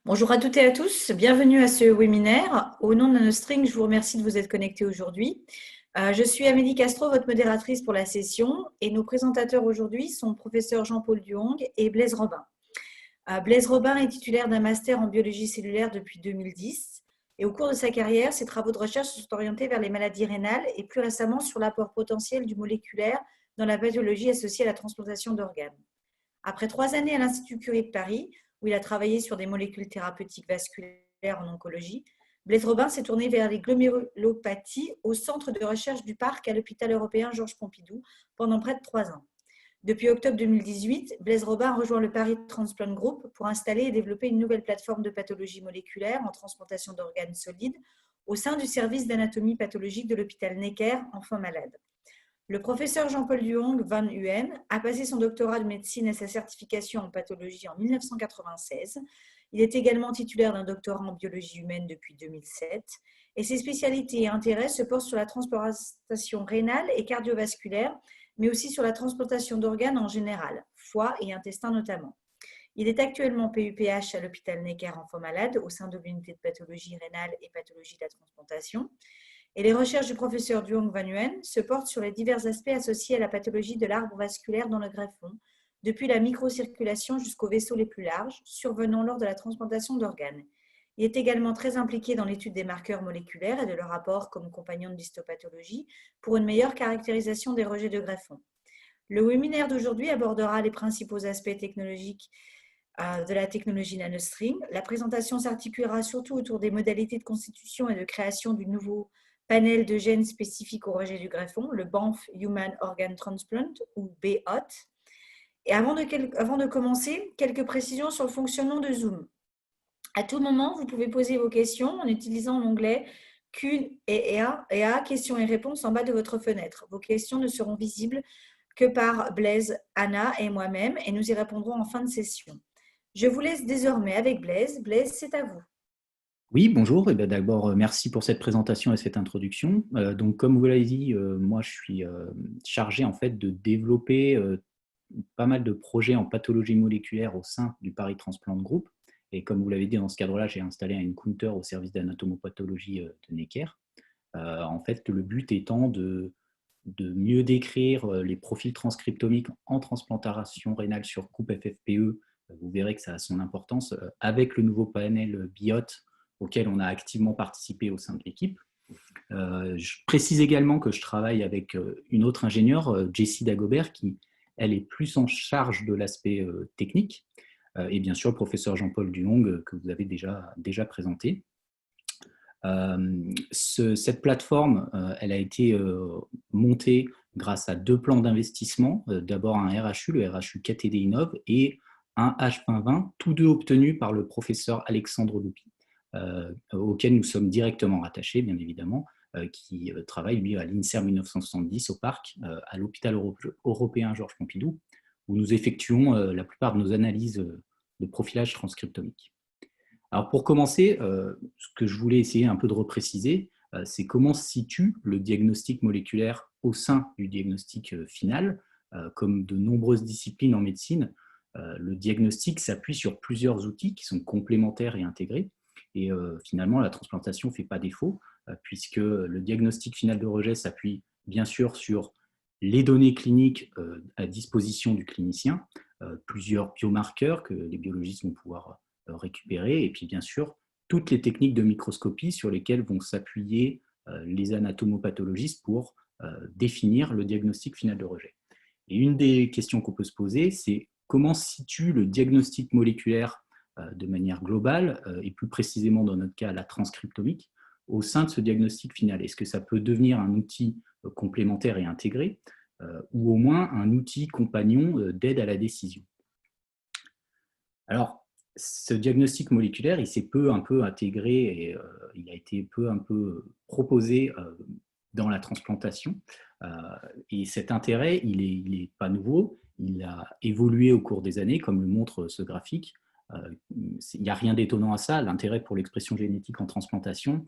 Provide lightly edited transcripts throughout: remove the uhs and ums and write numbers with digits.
Bonjour à toutes et à tous, bienvenue à ce webinaire. Au nom de NanoString, je vous remercie de vous être connectés aujourd'hui. Je suis Amélie Castro, votre modératrice pour la session, et nos présentateurs aujourd'hui sont le professeur Jean-Paul Duhong et Blaise Robin. Blaise Robin est titulaire d'un master en biologie cellulaire depuis 2010, et au cours de sa carrière, ses travaux de recherche se sont orientés vers les maladies rénales et plus récemment sur l'apport potentiel du moléculaire dans la pathologie associée à la transplantation d'organes. Après 3 années à l'Institut Curie de Paris, où il a travaillé sur des molécules thérapeutiques vasculaires en oncologie, Blaise Robin s'est tourné vers les glomérulopathies au centre de recherche du Parc à l'hôpital européen Georges Pompidou pendant près de 3 ans. Depuis octobre 2018, Blaise Robin a rejoint le Paris Transplant Group pour installer et développer une nouvelle plateforme de pathologie moléculaire en transplantation d'organes solides au sein du service d'anatomie pathologique de l'hôpital Necker Enfants Malades. Le professeur Jean-Paul Duhong Van Huen a passé son doctorat de médecine et sa certification en pathologie en 1996. Il est également titulaire d'un doctorat en biologie humaine depuis 2007 et ses spécialités et intérêts se portent sur la transplantation rénale et cardiovasculaire, mais aussi sur la transplantation d'organes en général, foie et intestin notamment. Il est actuellement PUPH à l'hôpital Necker Enfants Malades au sein de l'unité de pathologie rénale et pathologie de la transplantation. Et les recherches du professeur Duong Van Huen se portent sur les divers aspects associés à la pathologie de l'arbre vasculaire dans le greffon, depuis la microcirculation jusqu'aux vaisseaux les plus larges, survenant lors de la transplantation d'organes. Il est également très impliqué dans l'étude des marqueurs moléculaires et de leur rapport comme compagnon de l'histopathologie pour une meilleure caractérisation des rejets de greffon. Le webinaire d'aujourd'hui abordera les principaux aspects technologiques de la technologie NanoString. La présentation s'articulera surtout autour des modalités de constitution et de création du nouveau panel de gènes spécifiques au rejet du greffon, le Banff Human Organ Transplant ou BHOT. Et avant de commencer, quelques précisions sur le fonctionnement de Zoom. À tout moment, vous pouvez poser vos questions en utilisant l'onglet Q&A, questions et réponses en bas de votre fenêtre. Vos questions ne seront visibles que par Blaise, Anna et moi-même et nous y répondrons en fin de session. Je vous laisse désormais avec Blaise. Blaise, c'est à vous. Oui, bonjour. Et d'abord, merci pour cette présentation et cette introduction. Donc, comme vous l'avez dit, moi, je suis chargé en fait de développer pas mal de projets en pathologie moléculaire au sein du Paris Transplant Group. Et comme vous l'avez dit, dans ce cadre-là, j'ai installé un counter au service d'anatomopathologie de Necker. En fait, le but étant de mieux décrire les profils transcriptomiques en transplantation rénale sur coupe FFPE. Vous verrez que ça a son importance avec le nouveau panel BIOT auquel on a activement participé au sein de l'équipe. Je précise également que je travaille avec une autre ingénieure, Jessie Dagobert, qui, elle, est plus en charge de l'aspect technique, et bien sûr le professeur Jean-Paul Duhong, que vous avez déjà présenté. Cette plateforme, elle a été montée grâce à 2 plans d'investissement. D'abord un RHU, le RHU KTD Innov, et un H2020, tous deux obtenus par le professeur Alexandre Loupi, auquel nous sommes directement rattachés, bien évidemment, qui travaille, lui, à l'INSERM 1970 au Parc, à l'hôpital européen Georges Pompidou, où nous effectuons la plupart de nos analyses de profilage transcriptomique. Alors pour commencer, ce que je voulais essayer un peu de repréciser, c'est comment se situe le diagnostic moléculaire au sein du diagnostic final. Comme de nombreuses disciplines en médecine, le diagnostic s'appuie sur plusieurs outils qui sont complémentaires et intégrés. Et finalement, la transplantation ne fait pas défaut, puisque le diagnostic final de rejet s'appuie bien sûr sur les données cliniques à disposition du clinicien, plusieurs biomarqueurs que les biologistes vont pouvoir récupérer, et puis bien sûr toutes les techniques de microscopie sur lesquelles vont s'appuyer les anatomopathologistes pour définir le diagnostic final de rejet. Et une des questions qu'on peut se poser, c'est comment se situe le diagnostic moléculaire de manière globale, et plus précisément dans notre cas la transcriptomique, au sein de ce diagnostic final. Est-ce que ça peut devenir un outil complémentaire et intégré, ou au moins un outil compagnon d'aide à la décision? Alors, ce diagnostic moléculaire, il s'est peu un peu intégré et il a été peu un peu proposé dans la transplantation. Et cet intérêt, il n'est pas nouveau, il a évolué au cours des années, comme le montre ce graphique. Il n'y a rien d'étonnant à ça. L'intérêt pour l'expression génétique en transplantation,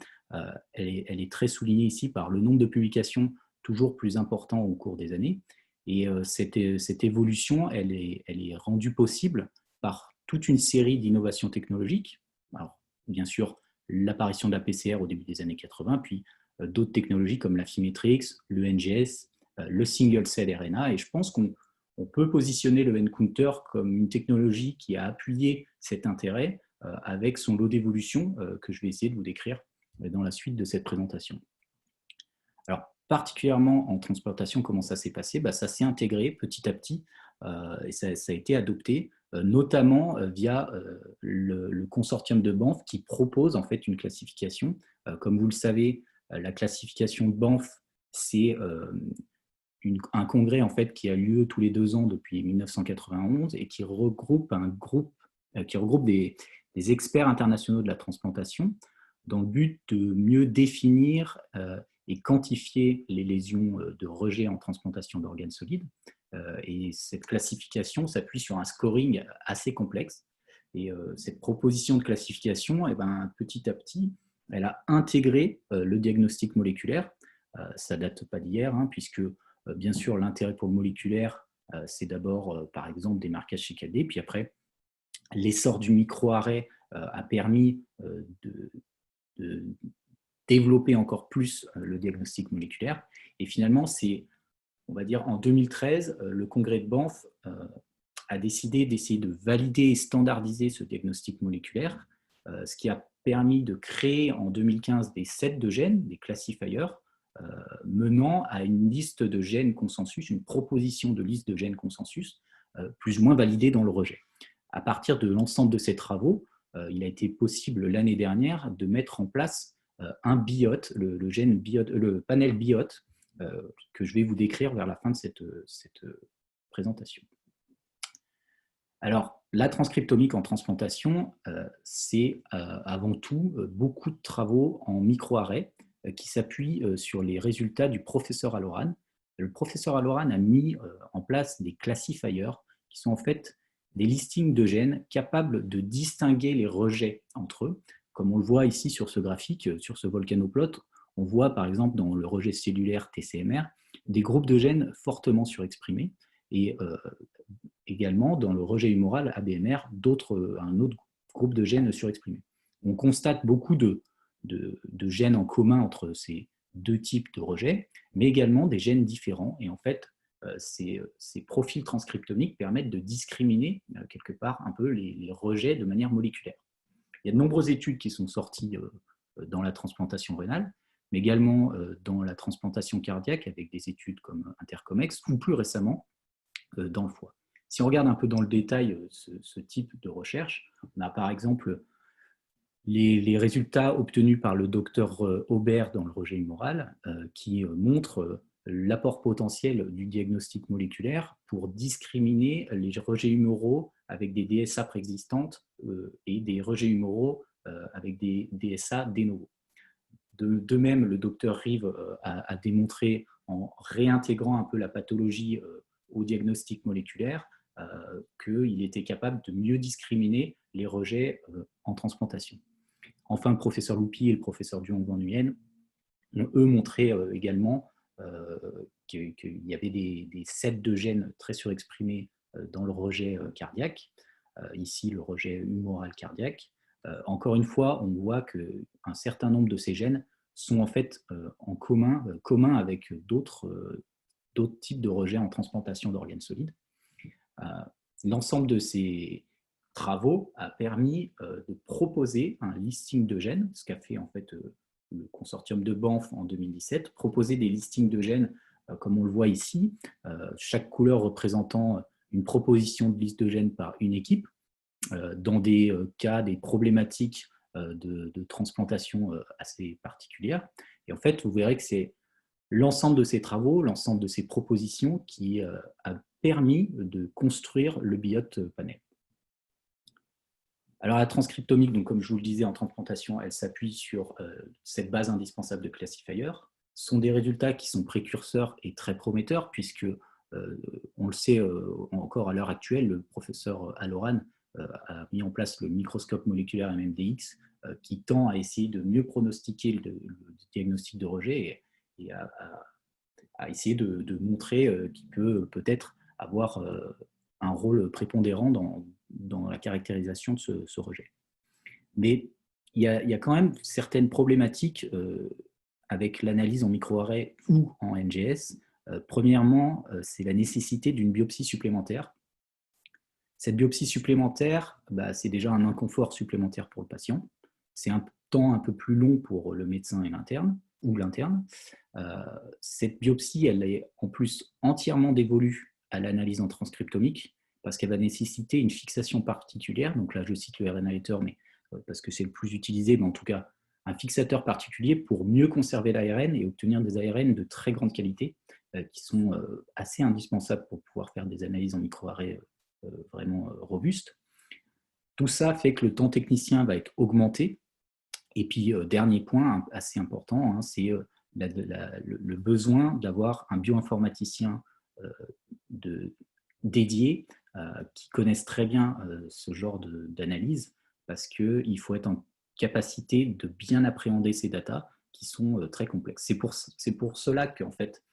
elle est très soulignée ici par le nombre de publications toujours plus important au cours des années. Et cette évolution, elle est rendue possible par toute une série d'innovations technologiques, alors, bien sûr, l'apparition de la PCR au début des années 80, puis d'autres technologies comme la Fimetrix, le NGS, le single cell RNA. Et je pense qu'on peut positionner le nCounter comme une technologie qui a appuyé cet intérêt avec son lot d'évolution que je vais essayer de vous décrire dans la suite de cette présentation. Alors, particulièrement en transplantation, comment ça s'est passé? Ça s'est intégré petit à petit et ça a été adopté, notamment via le consortium de Banff qui propose en fait une classification. Comme vous le savez, la classification de Banff, c'est un congrès en fait qui a lieu tous les 2 ans depuis 1991 et qui regroupe des experts internationaux de la transplantation dans le but de mieux définir et quantifier les lésions de rejet en transplantation d'organes solides. Et cette classification s'appuie sur un scoring assez complexe. Et cette proposition de classification, petit à petit, elle a intégré le diagnostic moléculaire. Ça ne date pas d'hier, puisque bien sûr, l'intérêt pour le moléculaire, c'est d'abord, par exemple, des marquages chez CAD. Puis après, l'essor du microarray a permis de développer encore plus le diagnostic moléculaire. Et finalement, c'est, on va dire, en 2013, le congrès de Banff a décidé d'essayer de valider et standardiser ce diagnostic moléculaire, ce qui a permis de créer en 2015 des sets de gènes, des classifiers, menant à une liste de gènes consensus, une proposition de liste de gènes consensus, plus ou moins validée dans le rejet. À partir de l'ensemble de ces travaux, il a été possible l'année dernière de mettre en place un BIOT, le panel BIOT, que je vais vous décrire vers la fin de cette présentation. Alors, la transcriptomique en transplantation, c'est avant tout beaucoup de travaux en microarray qui s'appuient sur les résultats du professeur Halloran. Le professeur Halloran a mis en place des classifiers qui sont en fait des listings de gènes capables de distinguer les rejets entre eux. Comme on le voit ici sur ce graphique, sur ce volcanoplot, on voit par exemple dans le rejet cellulaire TCMR des groupes de gènes fortement surexprimés et également dans le rejet humoral ABMR un autre groupe de gènes surexprimés. On constate beaucoup de gènes en commun entre ces deux types de rejets, mais également des gènes différents. Et en fait, ces profils transcriptomiques permettent de discriminer quelque part un peu les rejets de manière moléculaire. Il y a de nombreuses études qui sont sorties dans la transplantation rénale, mais également dans la transplantation cardiaque avec des études comme Intercomex ou plus récemment dans le foie. Si on regarde un peu dans le détail ce type de recherche, on a par exemple les résultats obtenus par le docteur Aubert dans le rejet humoral qui montrent l'apport potentiel du diagnostic moléculaire pour discriminer les rejets humoraux avec des DSA préexistantes et des rejets humoraux avec des DSA de novo. De même, le docteur Rive a démontré en réintégrant un peu la pathologie au diagnostic moléculaire qu'il était capable de mieux discriminer les rejets en transplantation. Enfin, le professeur Loupi et le professeur Duong-Van Nguyen ont, eux, montré également qu'il y avait des sets de gènes très surexprimés dans le rejet cardiaque, ici le rejet humoral cardiaque. Encore une fois, on voit qu'un certain nombre de ces gènes sont en fait en commun avec d'autres types de rejets en transplantation d'organes solides. L'ensemble de ces travaux a permis de proposer un listing de gènes, ce qu'a fait en fait le consortium de Banff en 2017, proposer des listings de gènes comme on le voit ici, chaque couleur représentant une proposition de liste de gènes par une équipe, dans des cas, des problématiques de transplantation assez particulières. Et en fait, vous verrez que c'est l'ensemble de ces travaux, l'ensemble de ces propositions qui a permis de construire le BIOT panel. Alors la transcriptomique, donc, comme je vous le disais, en transplantation, elle s'appuie sur cette base indispensable de classifiers. Ce sont des résultats qui sont précurseurs et très prometteurs, puisque, on le sait encore à l'heure actuelle, le professeur Halloran a mis en place le microscope moléculaire MMDX qui tend à essayer de mieux pronostiquer le diagnostic de rejet et à essayer de montrer qu'il peut peut-être avoir un rôle prépondérant dans la caractérisation de ce rejet. Mais il y a quand même certaines problématiques avec l'analyse en microarray ou en NGS. Premièrement, c'est la nécessité d'une biopsie supplémentaire. Cette biopsie supplémentaire, c'est déjà un inconfort supplémentaire pour le patient. C'est un temps un peu plus long pour le médecin et l'interne ou l'interne. Cette biopsie, elle est en plus entièrement dévolue à l'analyse en transcriptomique parce qu'elle va nécessiter une fixation particulière. Donc là, je cite le RNA editor, mais parce que c'est le plus utilisé, mais en tout cas, un fixateur particulier pour mieux conserver l'ARN et obtenir des ARN de très grande qualité qui sont assez indispensables pour pouvoir faire des analyses en microarray vraiment robustes. Tout ça fait que le temps technicien va être augmenté. Et puis, dernier point assez important, c'est le besoin d'avoir un bioinformaticien dédié qui connaisse très bien ce genre d'analyse parce qu'il faut être en capacité de bien appréhender ces datas qui sont très complexes. C'est pour cela qu'en fait,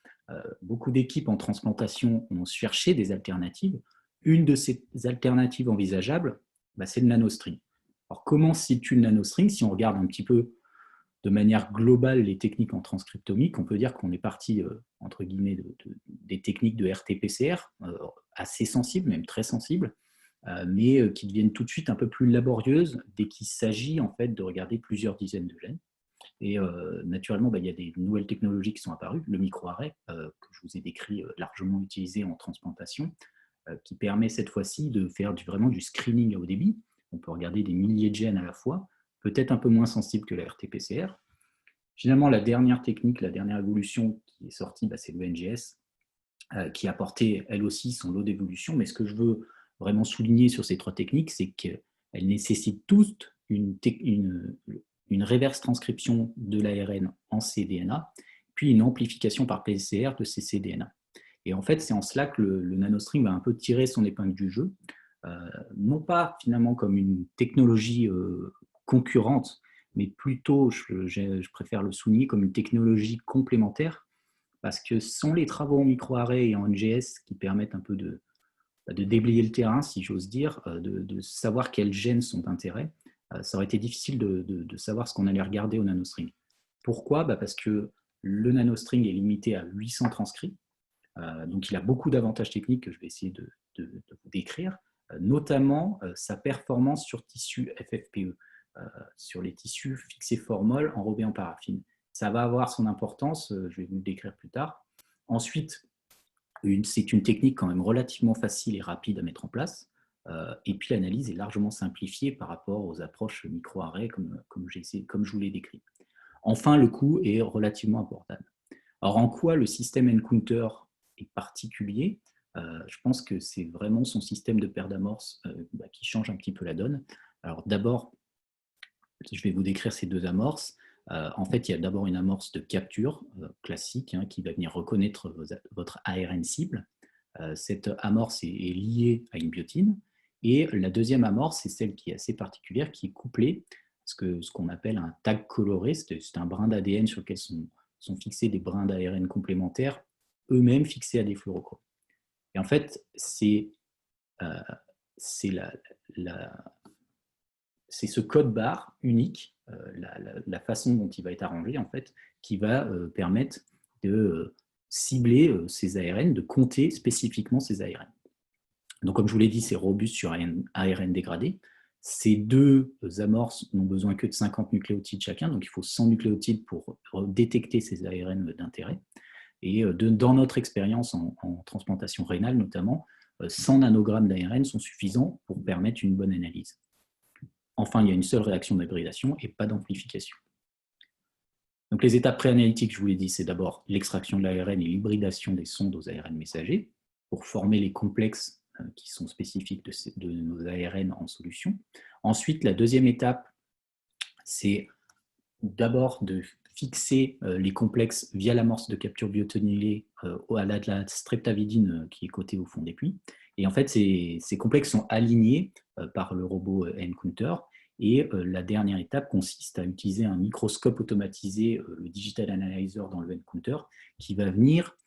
beaucoup d'équipes en transplantation ont cherché des alternatives. Une de ces alternatives envisageables, c'est le nanostring. Alors, comment c'est une nanostring? Si on regarde un petit peu de manière globale les techniques en transcriptomique, on peut dire qu'on est parti, entre guillemets, des techniques de RT-PCR, assez sensibles, même très sensibles, mais qui deviennent tout de suite un peu plus laborieuses dès qu'il s'agit en fait de regarder plusieurs dizaines de gènes. Et naturellement, il y a des nouvelles technologies qui sont apparues, le microarray, que je vous ai décrit, largement utilisé en transplantation, qui permet cette fois-ci de faire vraiment du screening à haut débit. On peut regarder des milliers de gènes à la fois, peut-être un peu moins sensible que la RT-PCR. Finalement, la dernière technique, la dernière évolution qui est sortie, c'est le NGS, qui a apporté elle aussi son lot d'évolution. Mais ce que je veux vraiment souligner sur ces trois techniques, c'est qu'elles nécessitent toutes une reverse transcription de l'ARN en cDNA, puis une amplification par PCR de ces cDNA. Et en fait, c'est en cela que le nanostring va un peu tirer son épingle du jeu, non pas finalement comme une technologie concurrente, mais plutôt, je préfère le souligner, comme une technologie complémentaire, parce que ce sont les travaux en microarray et en NGS qui permettent un peu de déblayer le terrain, si j'ose dire, de savoir quels gènes sont d'intérêt. Ça aurait été difficile de savoir ce qu'on allait regarder au nanostring. Pourquoi? Parce que le nanostring est limité à 800 transcrits, donc il a beaucoup d'avantages techniques que je vais essayer de vous décrire, notamment sa performance sur tissus FFPE, sur les tissus fixés formol enrobés en paraffine. Ça va avoir son importance, je vais vous le décrire plus tard. Ensuite, c'est une technique quand même relativement facile et rapide à mettre en place. Et puis l'analyse est largement simplifiée par rapport aux approches microarray comme je vous l'ai décrit. Enfin, le coût est relativement abordable. Alors, en quoi le système nCounter est particulier? Je pense que c'est vraiment son système de paire d'amorces qui change un petit peu la donne. Alors d'abord, je vais vous décrire ces deux amorces. En fait, il y a d'abord une amorce de capture classique qui va venir reconnaître votre ARN cible. Cette amorce est liée à une biotine. Et la deuxième amorce, c'est celle qui est assez particulière, qui est couplée, ce qu'on appelle un tag coloré. C'est un brin d'ADN sur lequel sont fixés des brins d'ARN complémentaires, eux-mêmes fixés à des fluorochromes. Et en fait, c'est ce code barre unique, la façon dont il va être arrangé, en fait, qui va permettre de cibler ces ARN, de compter spécifiquement ces ARN. Donc, comme je vous l'ai dit, c'est robuste sur ARN dégradé. Ces deux amorces n'ont besoin que de 50 nucléotides chacun, donc il faut 100 nucléotides pour détecter ces ARN d'intérêt. Et dans notre expérience en transplantation rénale notamment, 100 nanogrammes d'ARN sont suffisants pour permettre une bonne analyse. Enfin, il y a une seule réaction d'hybridation et pas d'amplification. Donc, les étapes préanalytiques, je vous l'ai dit, c'est d'abord l'extraction de l'ARN et l'hybridation des sondes aux ARN messagers pour former les complexes qui sont spécifiques de nos ARN en solution. Ensuite, la deuxième étape, c'est d'abord de fixer les complexes via l'amorce de capture biotinylée à la streptavidine qui est cotée au fond des puits. Et en fait, ces complexes sont alignés par le robot nCounter. Et la dernière étape consiste à utiliser un microscope automatisé, le Digital Analyzer dans le nCounter, qui va venir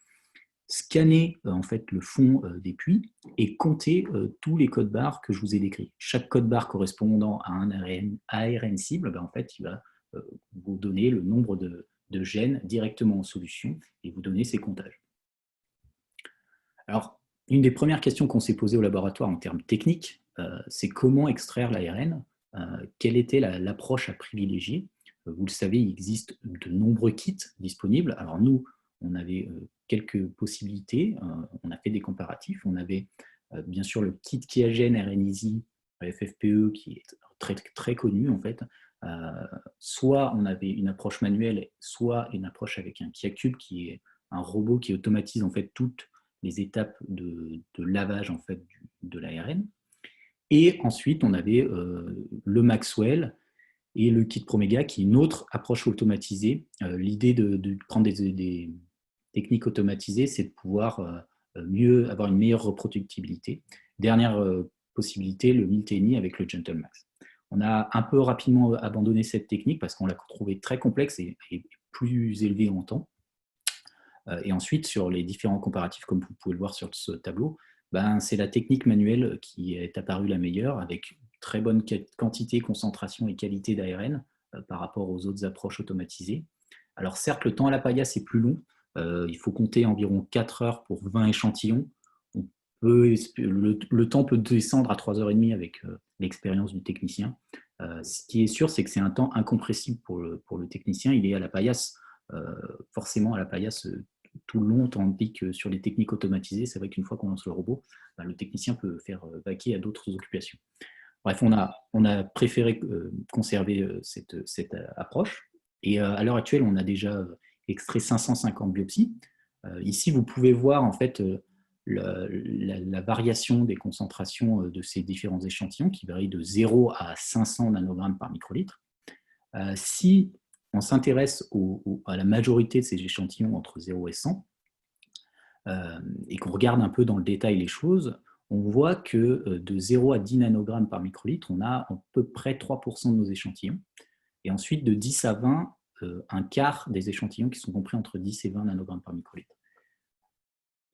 scanner en fait le fond des puits et compter tous les codes barres que je vous ai décrits. Chaque code barre correspondant à un ARN cible, ben, en fait, il va vous donner le nombre de gènes directement en solution et vous donner ces comptages. Alors, une des premières questions qu'on s'est posées au laboratoire en termes techniques, c'est comment extraire l'ARN, quelle était l'approche à privilégier. Vous le savez, il existe de nombreux kits disponibles. Alors nous, on avait quelques possibilités, on a fait des comparatifs. On avait bien sûr le kit Qiagen RNeasy FFPE qui est très, très connu en fait. Soit on avait une approche manuelle, soit une approche avec un QIAcube qui est un robot qui automatise en fait toutes les étapes de lavage en fait, de l'ARN. Et ensuite, on avait le Maxwell et le kit Promega, qui est une autre approche automatisée. L'idée de prendre des techniques automatisées, c'est de pouvoir mieux avoir une meilleure reproductibilité. Dernière possibilité, le Miltenyi avec le GentleMax. On a un peu rapidement abandonné cette technique parce qu'on l'a trouvée très complexe et plus élevée en temps. Et ensuite, sur les différents comparatifs, comme vous pouvez le voir sur ce tableau, ben, c'est la technique manuelle qui est apparue la meilleure, avec très bonne quantité, concentration et qualité d'ARN par rapport aux autres approches automatisées. Alors certes, le temps à la paillasse est plus long. Il faut compter environ 4 heures pour 20 échantillons. Le temps peut descendre à 3h30 avec l'expérience du technicien. Ce qui est sûr, c'est que c'est un temps incompressible pour le technicien. Il est à la paillasse, forcément à la paillasse tout le long, tandis que sur les techniques automatisées, c'est vrai qu'une fois qu'on lance le robot, ben, le technicien peut faire vaquer à d'autres occupations. Bref, on a préféré conserver cette approche. Et à l'heure actuelle, on a déjà extrait 550 biopsies. Ici, vous pouvez voir en fait la variation des concentrations de ces différents échantillons qui varient de 0 à 500 nanogrammes par microlitre. Si on s'intéresse à la majorité de ces échantillons entre 0 et 100, et qu'on regarde un peu dans le détail les choses, on voit que de 0 à 10 nanogrammes par microlitre, on a à peu près 3% de nos échantillons. Et ensuite, de 10 à 20, un quart des échantillons qui sont compris entre 10 et 20 nanogrammes par microlitre.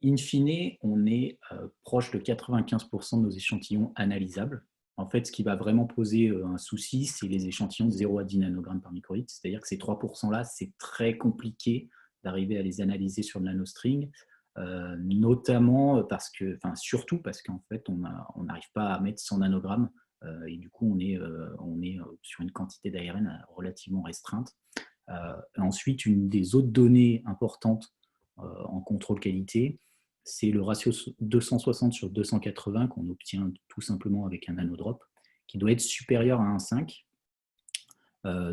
In fine, on est proche de 95% de nos échantillons analysables. En fait, ce qui va vraiment poser un souci, c'est les échantillons de 0 à 10 nanogrammes par microlitre. C'est-à-dire que ces 3%-là, c'est très compliqué d'arriver à les analyser sur le nanostring, notamment parce que, enfin surtout parce qu'en fait, on n'arrive pas à mettre 100 nanogrammes et du coup, on est sur une quantité d'ARN relativement restreinte. Ensuite, une des autres données importantes en contrôle qualité, c'est le ratio 260 sur 280 qu'on obtient tout simplement avec un nanodrop, qui doit être supérieur à 1,5.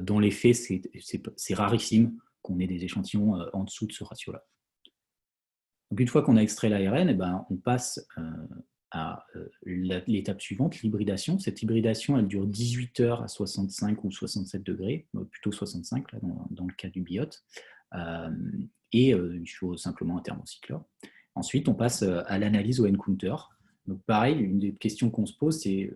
Dans les faits, c'est rarissime qu'on ait des échantillons en dessous de ce ratio-là. Donc une fois qu'on a extrait l'ARN, eh ben, on passe à l'étape suivante, l'hybridation. Cette hybridation, elle dure 18 heures à 65 ou 67 degrés, plutôt 65 là, dans le cas du biote. Et il faut simplement un thermocycleur. Ensuite, on passe à l'analyse au N-counter. Donc pareil, une des questions qu'on se pose, c'est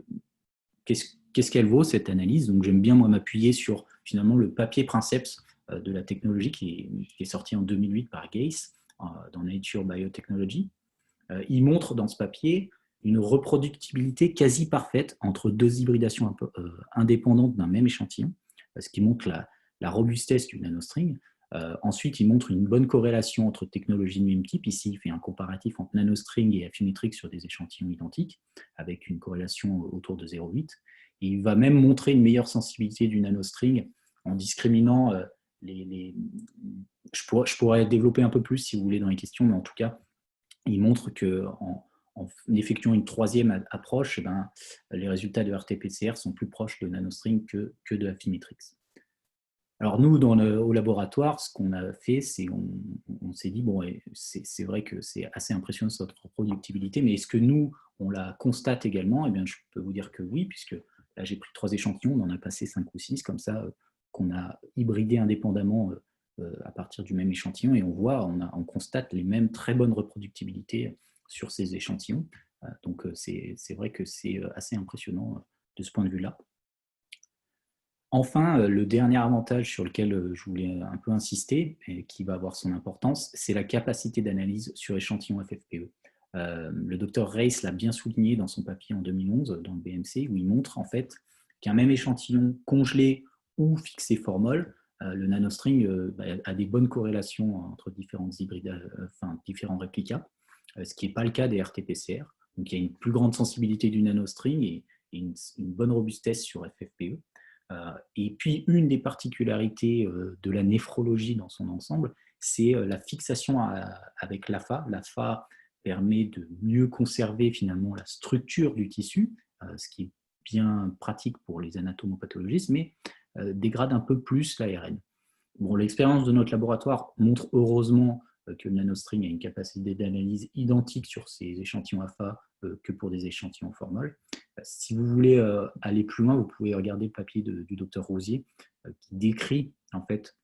qu'est-ce qu'elle vaut cette analyse? Donc j'aime bien moi m'appuyer sur finalement le papier Princeps de la technologie qui est sorti en 2008 par Geiss dans Nature Biotechnology. Il montre dans ce papier une reproductibilité quasi parfaite entre deux hybridations indépendantes d'un même échantillon, ce qui montre la robustesse du nanostring. Ensuite, il montre une bonne corrélation entre technologies de même type. Ici, il fait un comparatif entre nanostring et Affymetrix sur des échantillons identiques, avec une corrélation autour de 0,8. Et il va même montrer une meilleure sensibilité du nanostring en discriminant je pourrais développer un peu plus si vous voulez dans les questions, mais en tout cas, il montre qu'en effectuant une troisième approche, eh ben, les résultats de RT-PCR sont plus proches de nanostring que de Affymetrix. Alors nous, au laboratoire, ce qu'on a fait, c'est on s'est dit, bon, c'est vrai que c'est assez impressionnant cette reproductibilité, mais est-ce que nous, on la constate également? Eh bien, je peux vous dire que oui, puisque là, j'ai pris 3 échantillons, on en a passé 5 ou 6, comme ça, qu'on a hybridé indépendamment à partir du même échantillon, et on constate les mêmes très bonnes reproductibilités sur ces échantillons. Donc c'est vrai que c'est assez impressionnant de ce point de vue-là. Enfin, le dernier avantage sur lequel je voulais un peu insister, et qui va avoir son importance, c'est la capacité d'analyse sur échantillon FFPE. Le docteur Reis l'a bien souligné dans son papier en 2011, dans le BMC, où il montre en fait qu'un même échantillon congelé ou fixé formol, le nanostring a des bonnes corrélations entre différentes différents réplicats, ce qui n'est pas le cas des RT-PCR. Donc il y a une plus grande sensibilité du nanostring et une bonne robustesse sur FFPE. Et puis, une des particularités de la néphrologie dans son ensemble, c'est la fixation avec l'AFA. L'AFA permet de mieux conserver finalement la structure du tissu, ce qui est bien pratique pour les anatomopathologistes, mais dégrade un peu plus l'ARN. Bon, l'expérience de notre laboratoire montre heureusement que le nanostring a une capacité d'analyse identique sur ces échantillons AFA que pour des échantillons formol. Si vous voulez aller plus loin, vous pouvez regarder le papier du docteur Rosier qui décrit en fait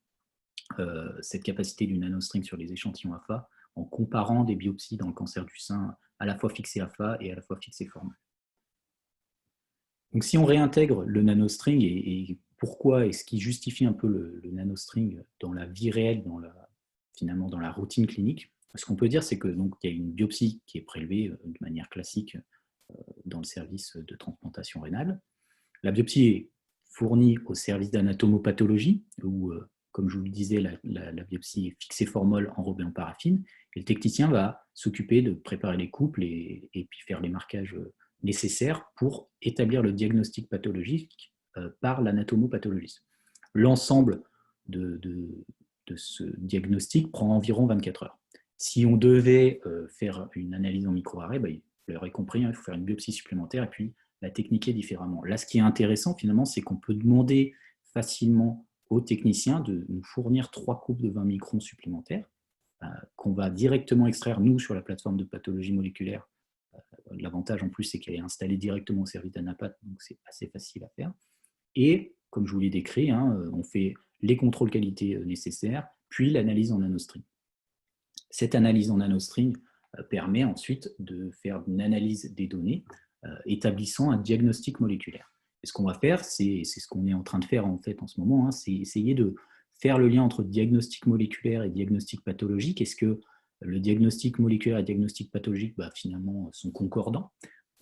cette capacité du nanostring sur les échantillons AFA en comparant des biopsies dans le cancer du sein à la fois fixées AFA et à la fois fixées formol. Donc si on réintègre le nanostring et pourquoi est-ce qui justifie un peu le nanostring dans la vie réelle, finalement dans la routine clinique, ce qu'on peut dire, c'est que donc il y a une biopsie qui est prélevée de manière classique dans le service de transplantation rénale. La biopsie est fournie au service d'anatomopathologie, où, comme je vous le disais, la biopsie est fixée formol enrobée en paraffine, et le technicien va s'occuper de préparer les couples et puis faire les marquages nécessaires pour établir le diagnostic pathologique par l'anatomopathologiste. L'ensemble de ce diagnostic prend environ 24 heures. Si on devait faire une analyse en microarrêt, vous l'aurez compris, il faut faire une biopsie supplémentaire et puis la techniquer différemment. Là, ce qui est intéressant finalement, c'est qu'on peut demander facilement au technicien de nous fournir 3 coupes de 20 microns supplémentaires qu'on va directement extraire, nous, sur la plateforme de pathologie moléculaire. L'avantage en plus, c'est qu'elle est installée directement au service d'Anapat, donc c'est assez facile à faire. Et, comme je vous l'ai décrit, on fait les contrôles qualité nécessaires, puis l'analyse en nanostring. Cette analyse en nanostring permet ensuite de faire une analyse des données établissant un diagnostic moléculaire. Et ce qu'on va faire, c'est ce qu'on est en train de faire en fait en ce moment, c'est essayer de faire le lien entre diagnostic moléculaire et diagnostic pathologique. Est-ce que le diagnostic moléculaire et le diagnostic pathologique finalement sont concordants,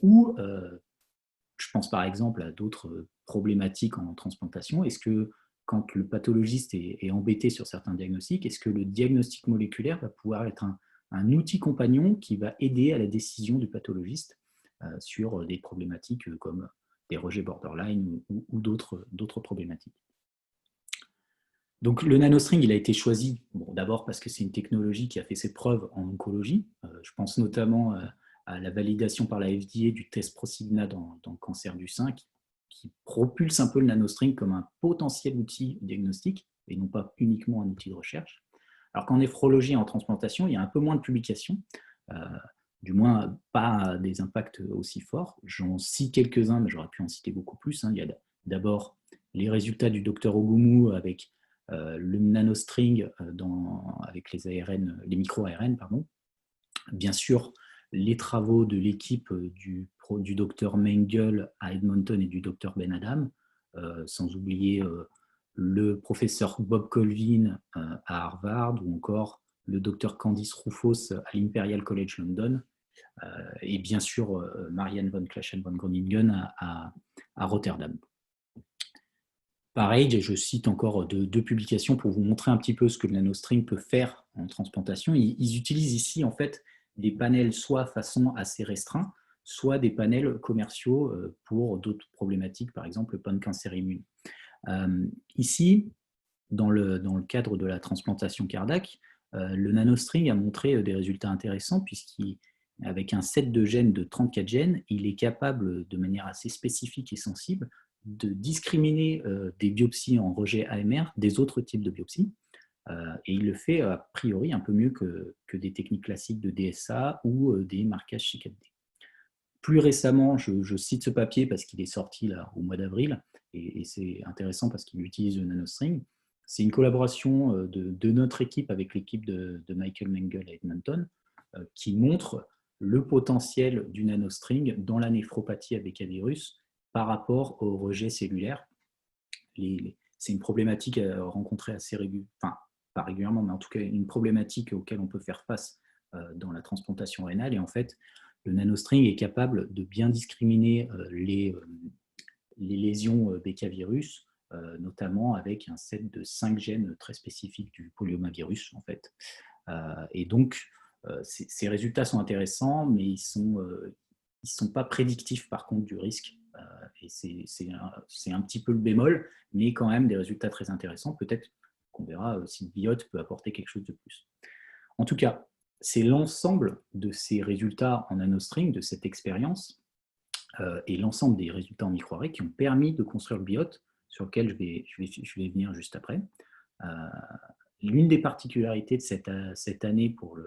ou je pense par exemple à d'autres problématiques en transplantation. Est-ce que quand le pathologiste est embêté sur certains diagnostics, est-ce que le diagnostic moléculaire va pouvoir être un outil compagnon qui va aider à la décision du pathologiste sur des problématiques comme des rejets borderline ou d'autres problématiques. Donc le nanostring, il a été choisi d'abord parce que c'est une technologie qui a fait ses preuves en oncologie. Je pense notamment à la validation par la FDA du test Prosigna dans le cancer du sein qui propulse un peu le nanostring comme un potentiel outil diagnostique et non pas uniquement un outil de recherche. Alors qu'en néphrologie et en transplantation, il y a un peu moins de publications, du moins pas des impacts aussi forts. J'en cite quelques-uns, mais j'aurais pu en citer beaucoup plus. Il y a d'abord les résultats du docteur Ogumu avec le nanostring avec les micro-ARN, pardon. Bien sûr, les travaux de l'équipe du docteur Mengel à Edmonton et du docteur Ben Adam, sans oublier le professeur Bob Colvin à Harvard ou encore le docteur Candice Rufos à l'Imperial College London et bien sûr Marianne von Klaschen von Groningen à Rotterdam. Pareil, je cite encore deux publications pour vous montrer un petit peu ce que le nanostring peut faire en transplantation. Ils utilisent ici en fait des panels soit façon assez restreint, soit des panels commerciaux pour d'autres problématiques, par exemple le pan-cancer immune. Ici, dans le cadre de la transplantation cardiaque, le nanostring a montré des résultats intéressants puisqu'avec un set de gènes de 34 gènes, il est capable de manière assez spécifique et sensible de discriminer des biopsies en rejet AMR des autres types de biopsies. Et il le fait a priori un peu mieux que des techniques classiques de DSA ou des marquages CIE4D. Plus récemment, je cite ce papier parce qu'il est sorti là, au mois d'avril, et c'est intéressant parce qu'il utilise le nanostring. C'est une collaboration de notre équipe avec l'équipe de Michael Mengel à Edmonton qui montre le potentiel du nanostring dans la néphropathie avec AV virus par rapport au rejet cellulaire. c'est une problématique rencontrée assez régulièrement, enfin, pas régulièrement, mais en tout cas une problématique auquel on peut faire face dans la transplantation rénale. Et en fait, le nanostring est capable de bien discriminer les lésions BK-virus, notamment avec un set de 5 gènes très spécifiques du polyomavirus, en fait. Et donc, ces résultats sont intéressants, mais ils sont pas prédictifs, par contre, du risque. Et c'est un petit peu le bémol, mais quand même des résultats très intéressants. Peut-être qu'on verra si le biote peut apporter quelque chose de plus. En tout cas, c'est l'ensemble de ces résultats en nanostring, de cette expérience, et l'ensemble des résultats en microarray qui ont permis de construire le biote, sur lequel je vais venir juste après. L'une des particularités de cette année pour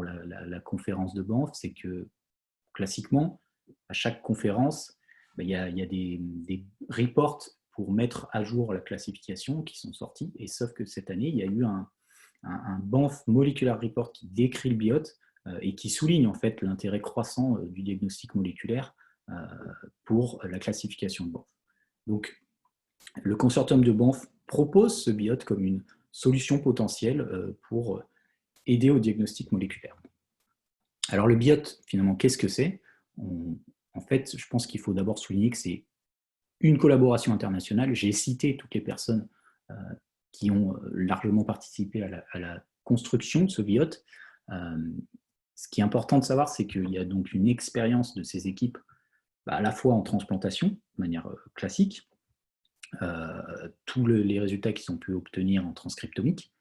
la conférence de Banff, c'est que classiquement, à chaque conférence, il y a des reports pour mettre à jour la classification qui sont sortis, et sauf que cette année, il y a eu un Banff Molecular Report qui décrit le biote et qui souligne en fait l'intérêt croissant du diagnostic moléculaire pour la classification de Banff. Donc, le consortium de Banff propose ce biote comme une solution potentielle pour aider au diagnostic moléculaire. Alors, le biote, finalement, qu'est-ce que c'est ? En fait, je pense qu'il faut d'abord souligner que c'est une collaboration internationale. J'ai cité toutes les personnes qui ont largement participé à la construction de ce biote. Ce qui est important de savoir, c'est qu'il y a donc une expérience de ces équipes à la fois en transplantation, de manière classique, tous les résultats qu'ils ont pu obtenir en transcriptomique,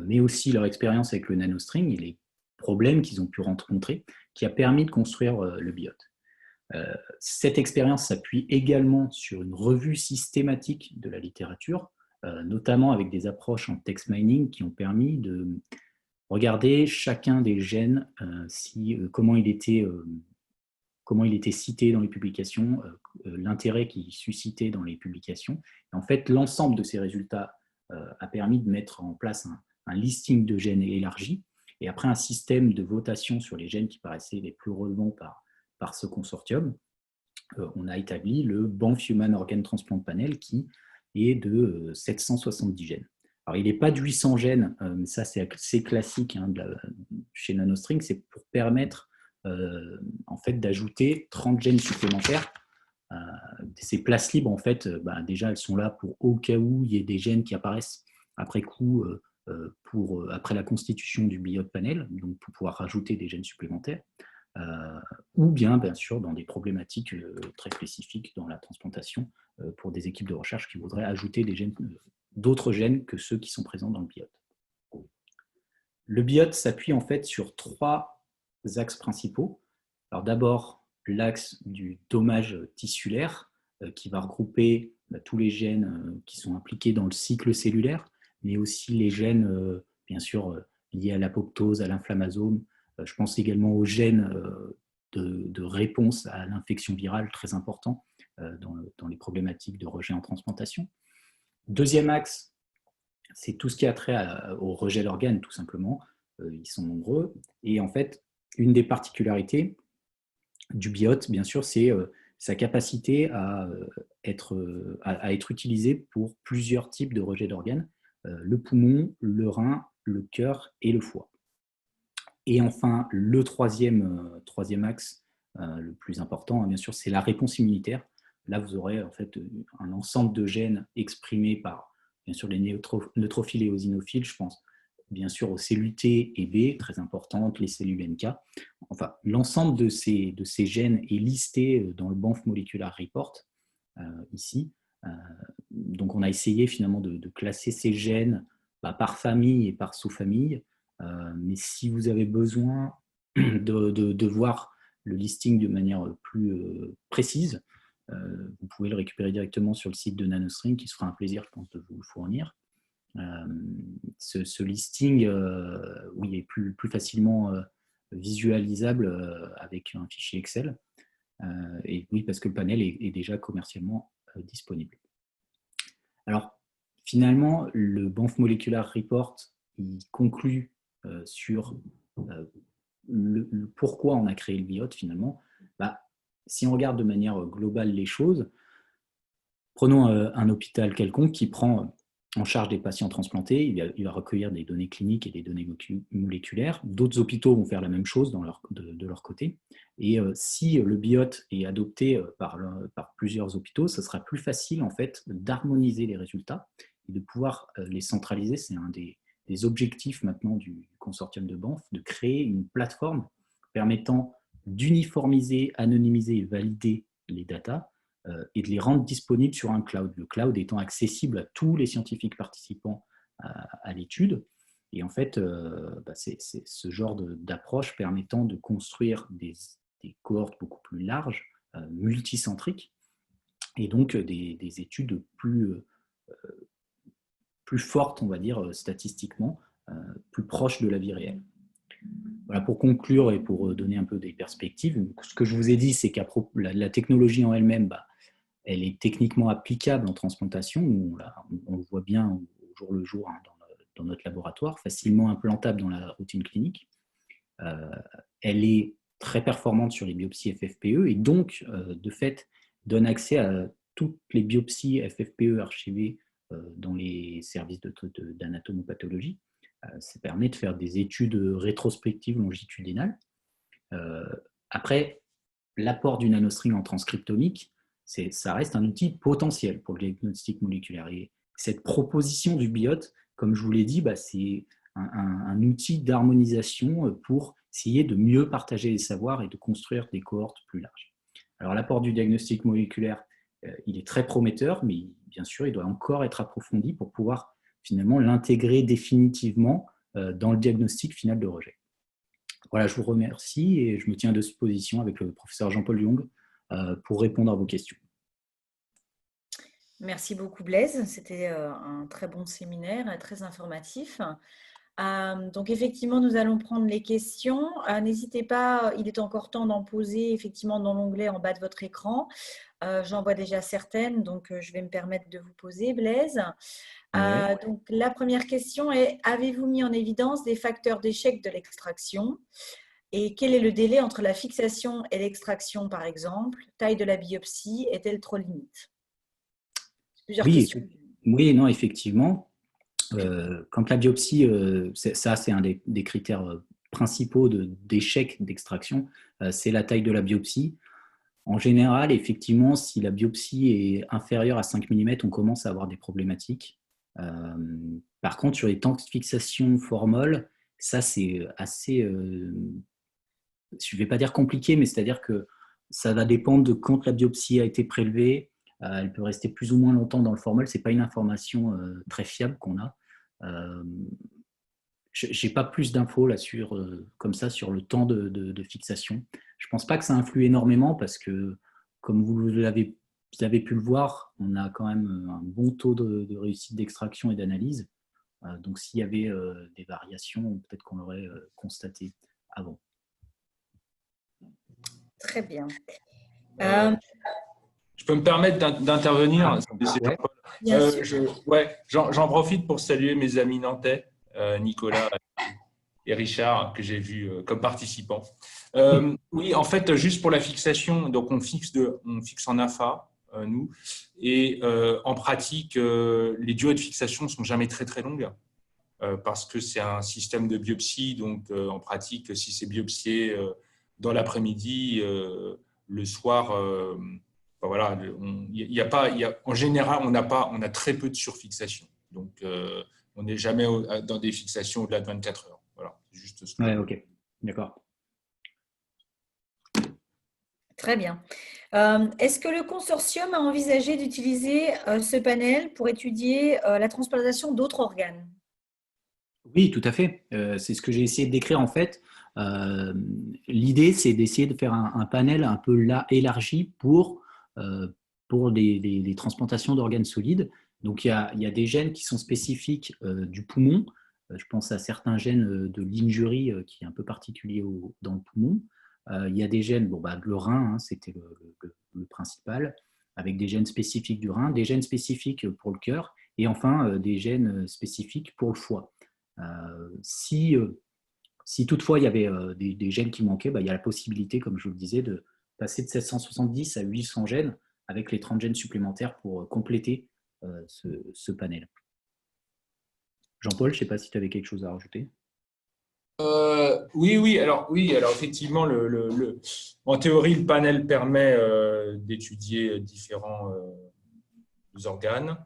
mais aussi leur expérience avec le nanostring et les problèmes qu'ils ont pu rencontrer, qui a permis de construire le biote. Cette expérience s'appuie également sur une revue systématique de la littérature, notamment avec des approches en text mining qui ont permis de regarder chacun des gènes, comment il était cité dans les publications, l'intérêt qu'il suscitait dans les publications. Et en fait, l'ensemble de ces résultats a permis de mettre en place un listing de gènes élargi, et après un système de votation sur les gènes qui paraissaient les plus relevants par ce consortium, on a établi le Banff Human Organ Transplant Panel qui est de 770 gènes. Alors, il n'est pas de 800 gènes, mais ça c'est assez classique chez NanoString, c'est pour permettre en fait, d'ajouter 30 gènes supplémentaires. Ces places libres, en fait, déjà, elles sont là pour au cas où il y ait des gènes qui apparaissent après coup, après la constitution du biote panel, donc pour pouvoir rajouter des gènes supplémentaires, ou bien sûr dans des problématiques très spécifiques dans la transplantation pour des équipes de recherche qui voudraient ajouter d'autres gènes que ceux qui sont présents dans le biote. Le biote s'appuie en fait sur 3 axes principaux. Alors d'abord, l'axe du dommage tissulaire qui va regrouper tous les gènes qui sont impliqués dans le cycle cellulaire, mais aussi les gènes, bien sûr, liés à l'apoptose, à l'inflammasome. Je pense également aux gènes de réponse à l'infection virale, très important dans les problématiques de rejet en transplantation. Deuxième axe, c'est tout ce qui a trait au rejet d'organes, tout simplement. Ils sont nombreux. Et en fait, une des particularités du biote, bien sûr, c'est sa capacité à être utilisé pour plusieurs types de rejet d'organes, le poumon, le rein, le cœur et le foie. Et enfin, le troisième axe, le plus important, bien sûr, c'est la réponse immunitaire. Là, vous aurez en fait un ensemble de gènes exprimés par, bien sûr, les neutrophiles et eosinophiles, je pense bien sûr aux cellules T et B, très importantes, les cellules NK. Enfin, l'ensemble de ces gènes est listé dans le Banff Molecular Report, ici. Donc, on a essayé finalement de classer ces gènes par famille et par sous-famille. Mais si vous avez besoin de voir le listing de manière plus précise, vous pouvez le récupérer directement sur le site de NanoString, qui se fera un plaisir, je pense, de vous le fournir. Ce listing est plus facilement visualisable avec un fichier Excel. Et oui, parce que le panel est déjà commercialement disponible. Alors, finalement, le Banff Molecular Report, il conclut sur le pourquoi on a créé le biote, finalement. Si on regarde de manière globale les choses, Prenons un hôpital quelconque qui prend en charge des patients transplantés, il va recueillir des données cliniques et des données moléculaires. D'autres hôpitaux vont faire la même chose de leur côté. Et si le BIOT est adopté par plusieurs hôpitaux, ce sera plus facile en fait d'harmoniser les résultats et de pouvoir les centraliser. C'est un des objectifs maintenant du consortium de Banff, de créer une plateforme permettant d'uniformiser, anonymiser et valider les datas et de les rendre disponibles sur un cloud. Le cloud étant accessible à tous les scientifiques participants à l'étude. Et en fait, c'est ce genre d'approche permettant de construire des cohortes beaucoup plus larges, multicentriques, et donc des études plus fortes, on va dire, statistiquement, plus proches de la vie réelle. Voilà, pour conclure et pour donner un peu des perspectives, ce que je vous ai dit, c'est que la technologie en elle-même, elle est techniquement applicable en transplantation. On le voit bien au jour le jour dans notre laboratoire, facilement implantable dans la routine clinique. Elle est très performante sur les biopsies FFPE et donc, de fait, donne accès à toutes les biopsies FFPE archivées dans les services d'anatomopathologie. Ça permet de faire des études rétrospectives longitudinales. Après, l'apport du nanostring en transcriptomique, ça reste un outil potentiel pour le diagnostic moléculaire. Et cette proposition du BIOT, comme je vous l'ai dit, c'est un outil d'harmonisation pour essayer de mieux partager les savoirs et de construire des cohortes plus larges. Alors, l'apport du diagnostic moléculaire, il est très prometteur, mais bien sûr, il doit encore être approfondi pour pouvoir finalement l'intégrer définitivement dans le diagnostic final de rejet. Voilà, je vous remercie et je me tiens à disposition avec le professeur Jean-Paul Young pour répondre à vos questions. Merci beaucoup Blaise, c'était un très bon séminaire, très informatif. Donc effectivement, nous allons prendre les questions. N'hésitez pas, il est encore temps d'en poser effectivement dans l'onglet en bas de votre écran. J'en vois déjà certaines, donc je vais me permettre de vous poser, Blaise. Ouais. Donc la première question est, avez-vous mis en évidence des facteurs d'échec de l'extraction? Et quel est le délai entre la fixation et l'extraction, par exemple? Taille de la biopsie est-elle trop limite? Plusieurs questions. Oui, non, effectivement. Quand la biopsie, c'est un des critères principaux d'échec d'extraction, c'est la taille de la biopsie. En général, effectivement, si la biopsie est inférieure à 5 mm, on commence à avoir des problématiques. Par contre, sur les temps de fixation formol, ça c'est assez, je ne vais pas dire compliqué, mais c'est-à-dire que ça va dépendre de quand la biopsie a été prélevée. Elle peut rester plus ou moins longtemps dans le formol. Ce n'est pas une information très fiable qu'on a. Je n'ai pas plus d'infos là comme ça sur le temps de fixation. Je ne pense pas que ça influe énormément parce que, comme vous avez pu le voir, on a quand même un bon taux de réussite d'extraction et d'analyse. Donc, s'il y avait des variations, peut-être qu'on l'aurait constaté avant. Très bien. Je peux me permettre d'intervenir? J'en profite pour saluer mes amis nantais, Nicolas et Richard, que j'ai vus comme participants. Oui, en fait, juste pour la fixation, donc on fixe en AFA, nous, et en pratique, les durées de fixation ne sont jamais très très longues. Parce que c'est un système de biopsie, donc en pratique, si c'est biopsié dans l'après-midi, le soir, voilà, en général, on a très peu de surfixation. Donc, on n'est jamais dans des fixations au-delà de 24 heures. Voilà, juste ce que ok, d'accord. Très bien. Est-ce que le consortium a envisagé d'utiliser ce panel pour étudier la transplantation d'autres organes? Oui, tout à fait. C'est ce que j'ai essayé de décrire en fait. L'idée, c'est d'essayer de faire un panel un peu élargi pour les transplantations d'organes solides. Donc, il y a des gènes qui sont spécifiques du poumon. Je pense à certains gènes de l'injury qui est un peu particulier dans le poumon. Il y a des gènes, le rein, hein, c'était le principal, avec des gènes spécifiques du rein, des gènes spécifiques pour le cœur, et enfin des gènes spécifiques pour le foie. Si toutefois il y avait des gènes qui manquaient, il y a la possibilité, comme je vous le disais, de passer de 770 à 800 gènes avec les 30 gènes supplémentaires pour compléter ce panel. Jean-Paul, je ne sais pas si tu avais quelque chose à rajouter. Oui. Alors effectivement, en théorie, le panel permet d'étudier différents organes,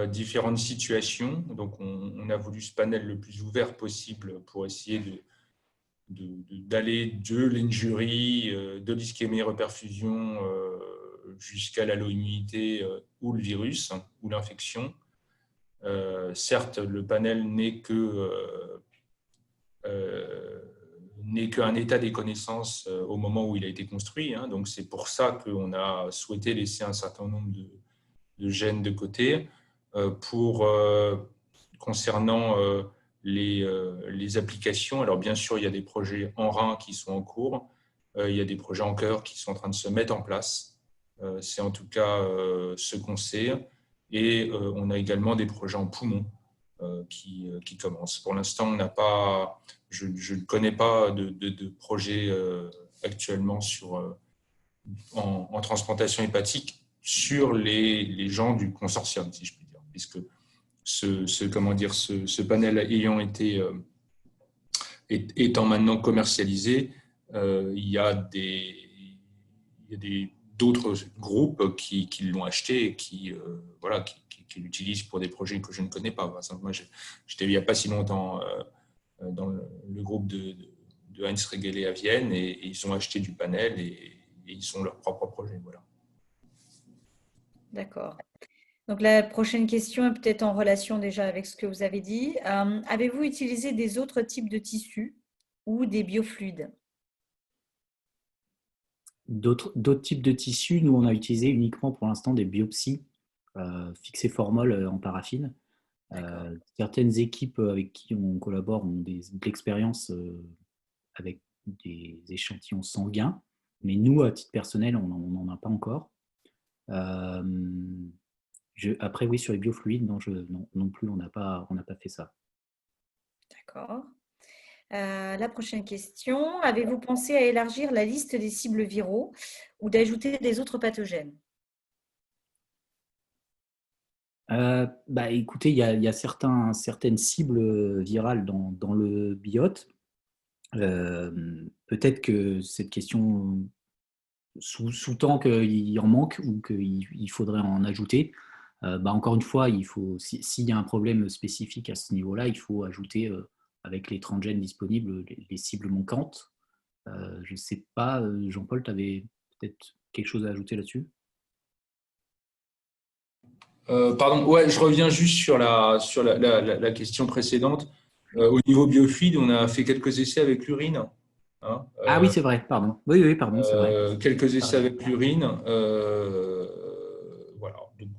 différentes situations. Donc, on a voulu ce panel le plus ouvert possible pour essayer d'aller de l'injury, de l'ischémie-reperfusion jusqu'à l'alloimmunité ou le virus ou l'infection. Certes, le panel n'est qu'un état des connaissances au moment où il a été construit. Donc, c'est pour ça qu'on a souhaité laisser un certain nombre de gènes de côté concernant les applications. Alors, bien sûr, il y a des projets en rein qui sont en cours. Il y a des projets en cœur qui sont en train de se mettre en place. C'est en tout cas ce qu'on sait. Et on a également des projets en poumon qui commencent. Pour l'instant, je ne connais pas de projet actuellement en transplantation hépatique sur les gens du consortium, si je puis dire, puisque ce panel ayant étant maintenant commercialisé, il y a d'autres groupes qui l'ont acheté et qui l'utilisent pour des projets que je ne connais pas. Par exemple, moi, j'étais il n'y a pas si longtemps dans le groupe de Heinz Regele à Vienne et ils ont acheté du panel et ils ont leur propre projet. Voilà. D'accord. Donc, la prochaine question est peut-être en relation déjà avec ce que vous avez dit. Avez-vous utilisé des autres types de tissus ou des biofluides? D'autres types de tissus, nous, on a utilisé uniquement pour l'instant des biopsies fixées formol en paraffine. Certaines équipes avec qui on collabore ont de l'expérience avec des échantillons sanguins, mais nous, à titre personnel, on n'en a pas encore. Après, oui, sur les biofluides, non plus, on n'a pas fait ça. D'accord. La prochaine question. Avez-vous pensé à élargir la liste des cibles viraux ou d'ajouter des autres pathogènes? Écoutez, il y a certaines cibles virales dans le biote. Peut-être que cette question sous-tend qu'il en manque ou qu'il faudrait en ajouter. Encore une fois, s'il y a un problème spécifique à ce niveau-là, il faut ajouter avec les 30 gènes disponibles les cibles manquantes. Je ne sais pas, Jean-Paul, tu avais peut-être quelque chose à ajouter là-dessus? Pardon, ouais, je reviens juste sur la question précédente. Au niveau biofluide, on a fait quelques essais avec l'urine. Ah oui, c'est vrai, pardon. Oui, pardon, c'est vrai. Quelques essais avec l'urine. Voilà. Donc,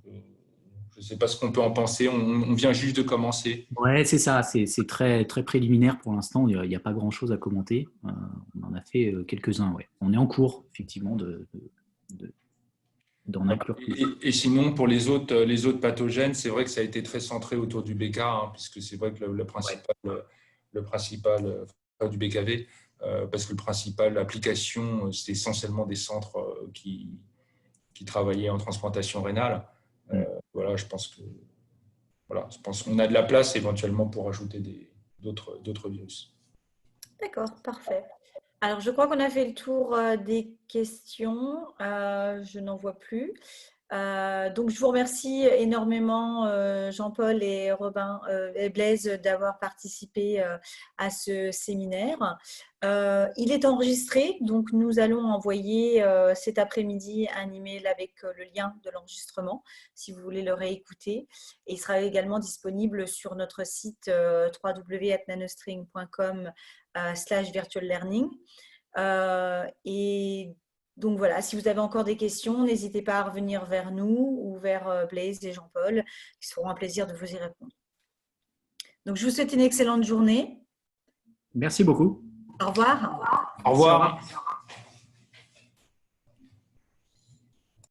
je ne sais pas ce qu'on peut en penser. On vient juste de commencer. Ouais, c'est ça. C'est très, très préliminaire pour l'instant. Il n'y a pas grand-chose à commenter. On en a fait quelques-uns, ouais. On est en cours, effectivement, d'en inclure plus. Et sinon, pour les autres pathogènes, c'est vrai que ça a été très centré autour du BK, puisque c'est vrai que le principal du BKV, parce que le principal application, c'est essentiellement des centres qui travaillaient en transplantation rénale. Je pense qu'on a de la place éventuellement pour ajouter d'autres virus. D'accord, parfait. Alors, je crois qu'on a fait le tour des questions. Je n'en vois plus. Donc, je vous remercie énormément, Jean-Paul et Robin et Blaise, d'avoir participé à ce séminaire. Il est enregistré, donc nous allons envoyer cet après-midi un email avec le lien de l'enregistrement, si vous voulez le réécouter. Et il sera également disponible sur notre site www.nanostring.com/virtual learning. Et donc voilà, si vous avez encore des questions, n'hésitez pas à revenir vers nous ou vers Blaise et Jean-Paul, qui se feront un plaisir de vous y répondre. Donc je vous souhaite une excellente journée. Merci beaucoup. Au revoir. Au revoir.